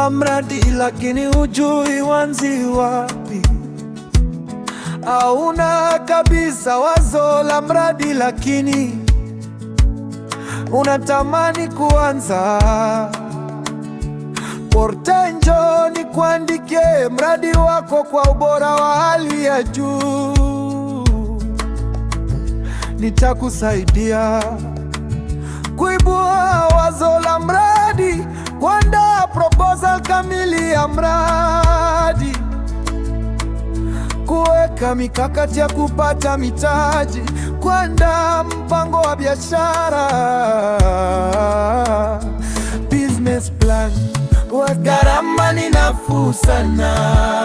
la mradi lakini hujui uanzie wapi. Hauna kabisa wazo la mradi lakini unatamani kuanza. Porte, njoo nikuandikie mradi wako kwa ubora wa hali ya juu. Nitakusaidia kuibua wazo la mradi, kuandaa proposal kamili ya mradi, kuweka mikakati ya kupata mitaji, kuandaa mpango wa biashara, business plan. Gharama ni nafuu sana.